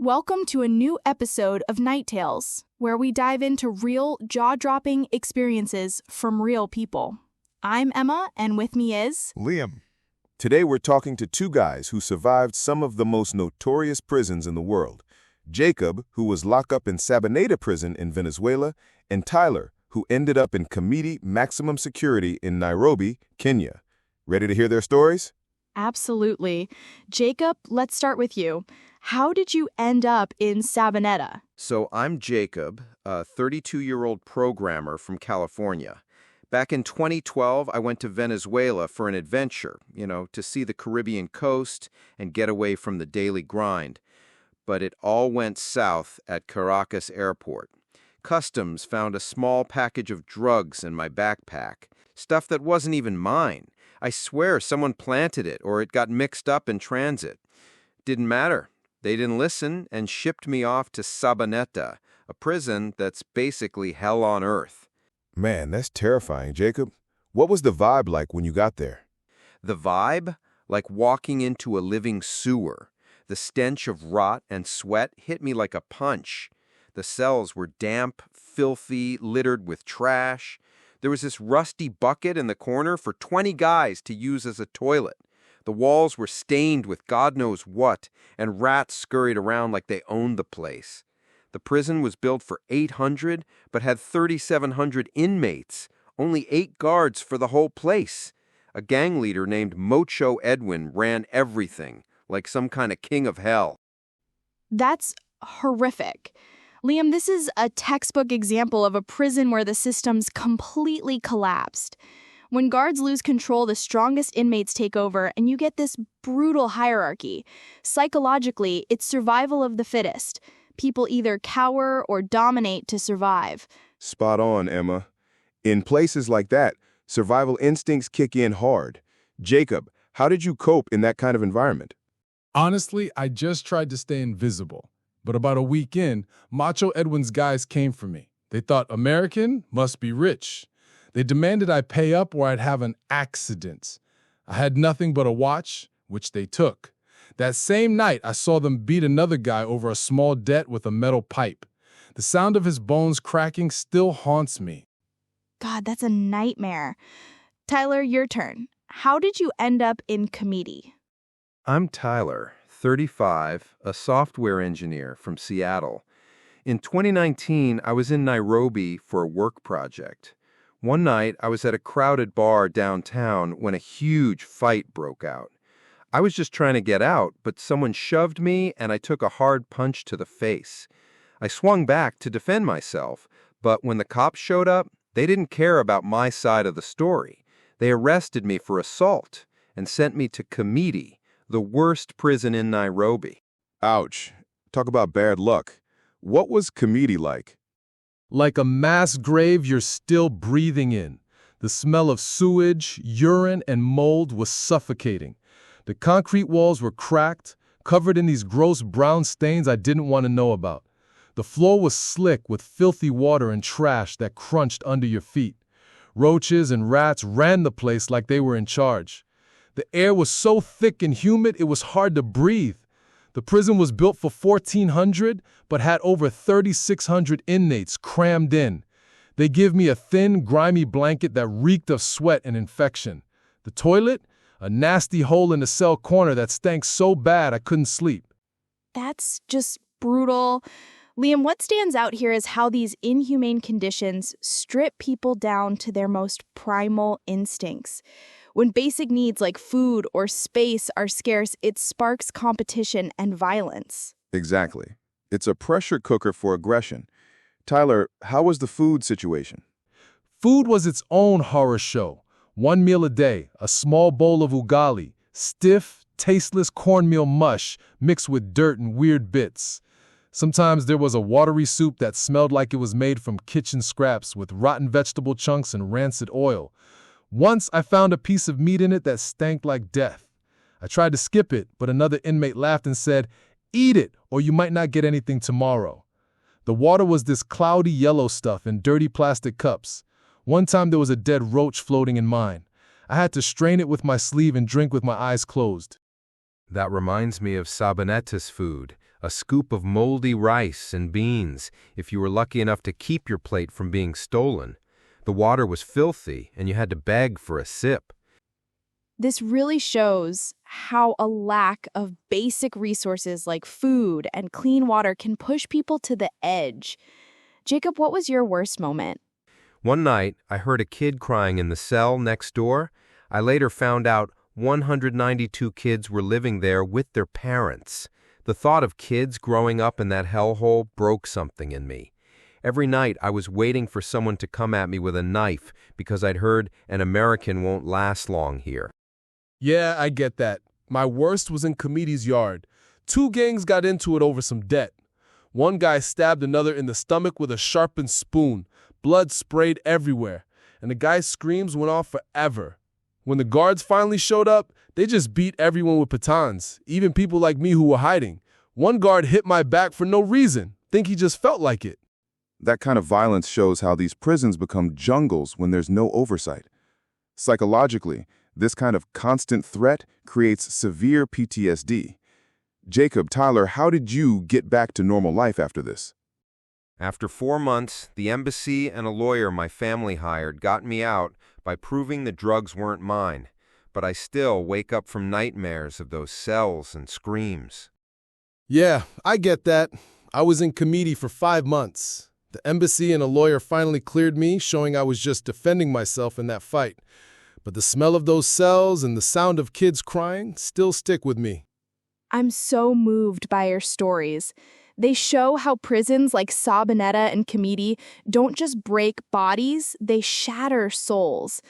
Welcome to a new episode of Night Tales, where we dive into real, jaw-dropping experiences from real people. I'm Emma, and with me is... Liam. Today we're talking to two guys who survived some of the most notorious prisons in the world. Jacob, who was locked up in Sabaneta prison in Venezuela, and Tyler, who ended up in Kamiti maximum security in Nairobi, Kenya. Ready to hear their stories? Absolutely. Jacob, let's start with you. How did you end up in Sabaneta? So I'm Jacob, a 32-year-old programmer from California. Back in 2012, I went to Venezuela for an adventure, to see the Caribbean coast and get away from the daily grind. But it all went south at Caracas Airport. Customs found a small package of drugs in my backpack, stuff that wasn't even mine. I swear someone planted it or it got mixed up in transit. Didn't matter. They didn't listen and shipped me off to Sabaneta, a prison that's basically hell on earth. Man, that's terrifying, Jacob. What was the vibe like when you got there? The vibe? Like walking into a living sewer. The stench of rot and sweat hit me like a punch. The cells were damp, filthy, littered with trash. There was this rusty bucket in the corner for 20 guys to use as a toilet. The walls were stained with God knows what, and rats scurried around like they owned the place. The prison was built for 800, but had 3,700 inmates, only 8 guards for the whole place. A gang leader named Mocho Edwin ran everything, like some kind of king of hell. That's horrific. Liam, this is a textbook example of a prison where the system's completely collapsed. When guards lose control, the strongest inmates take over, and you get this brutal hierarchy. Psychologically, it's survival of the fittest. People either cower or dominate to survive. Spot on, Emma. In places like that, survival instincts kick in hard. Jacob, how did you cope in that kind of environment? Honestly, I just tried to stay invisible. But about a week in, Macho Edwin's guys came for me. They thought American must be rich. They demanded I pay up or I'd have an accident. I had nothing but a watch, which they took. That same night, I saw them beat another guy over a small debt with a metal pipe. The sound of his bones cracking still haunts me. God, that's a nightmare. Tyler, your turn. How did you end up in Kamiti? I'm Tyler, 35, a software engineer from Seattle. In 2019, I was in Nairobi for a work project. One night, I was at a crowded bar downtown when a huge fight broke out. I was just trying to get out, but someone shoved me and I took a hard punch to the face. I swung back to defend myself, but when the cops showed up, they didn't care about my side of the story. They arrested me for assault and sent me to Kamiti, the worst prison in Nairobi. Ouch. Talk about bad luck. What was Kamiti like? Like a mass grave you're still breathing in. The smell of sewage, urine, and mold was suffocating. The concrete walls were cracked, covered in these gross brown stains I didn't want to know about. The floor was slick with filthy water and trash that crunched under your feet. Roaches and rats ran the place like they were in charge. The air was so thick and humid it was hard to breathe. The prison was built for 1,400, but had over 3,600 inmates crammed in. They give me a thin, grimy blanket that reeked of sweat and infection. The toilet? A nasty hole in the cell corner that stank so bad I couldn't sleep. That's just brutal. Liam, what stands out here is how these inhumane conditions strip people down to their most primal instincts. When basic needs like food or space are scarce, it sparks competition and violence. Exactly. It's a pressure cooker for aggression. Tyler, how was the food situation? Food was its own horror show. 1 meal a day, a small bowl of ugali, stiff, tasteless cornmeal mush mixed with dirt and weird bits. Sometimes there was a watery soup that smelled like it was made from kitchen scraps with rotten vegetable chunks and rancid oil. Once I found a piece of meat in it that stank like death. I tried to skip it, but another inmate laughed and said, "Eat it, or you might not get anything tomorrow." The water was this cloudy yellow stuff in dirty plastic cups. One time there was a dead roach floating in mine. I had to strain it with my sleeve and drink with my eyes closed. That reminds me of Sabaneta's food, a scoop of moldy rice and beans if you were lucky enough to keep your plate from being stolen. The water was filthy, and you had to beg for a sip. This really shows how a lack of basic resources like food and clean water can push people to the edge. Jacob, what was your worst moment? One night, I heard a kid crying in the cell next door. I later found out 192 kids were living there with their parents. The thought of kids growing up in that hellhole broke something in me. Every night, I was waiting for someone to come at me with a knife because I'd heard an American won't last long here. Yeah, I get that. My worst was in Kamiti's yard. 2 gangs got into it over some debt. One guy stabbed another in the stomach with a sharpened spoon. Blood sprayed everywhere, and the guy's screams went on forever. When the guards finally showed up, they just beat everyone with batons, even people like me who were hiding. One guard hit my back for no reason. Think he just felt like it. That kind of violence shows how these prisons become jungles when there's no oversight. Psychologically, this kind of constant threat creates severe PTSD. Jacob, Tyler, how did you get back to normal life after this? After 4 months, the embassy and a lawyer my family hired got me out by proving the drugs weren't mine, but I still wake up from nightmares of those cells and screams. Yeah, I get that. I was in Kamiti for 5 months. The embassy and a lawyer finally cleared me, showing I was just defending myself in that fight. But the smell of those cells and the sound of kids crying still stick with me. I'm so moved by your stories. They show how prisons like Sabaneta and Kamiti don't just break bodies, they shatter souls.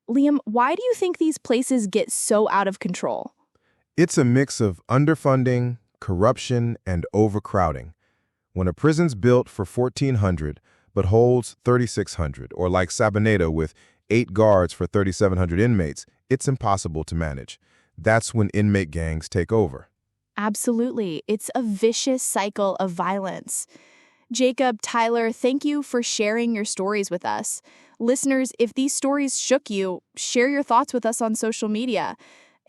Liam, why do you think these places get so out of control? It's a mix of underfunding, corruption, and overcrowding. When a prison's built for 1,400 but holds 3,600, or like Sabaneta with 8 guards for 3,700 inmates, it's impossible to manage. That's when inmate gangs take over. Absolutely. It's a vicious cycle of violence. Jacob, Tyler, thank you for sharing your stories with us. Listeners, if these stories shook you, share your thoughts with us on social media.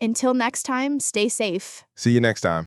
Until next time, stay safe. See you next time.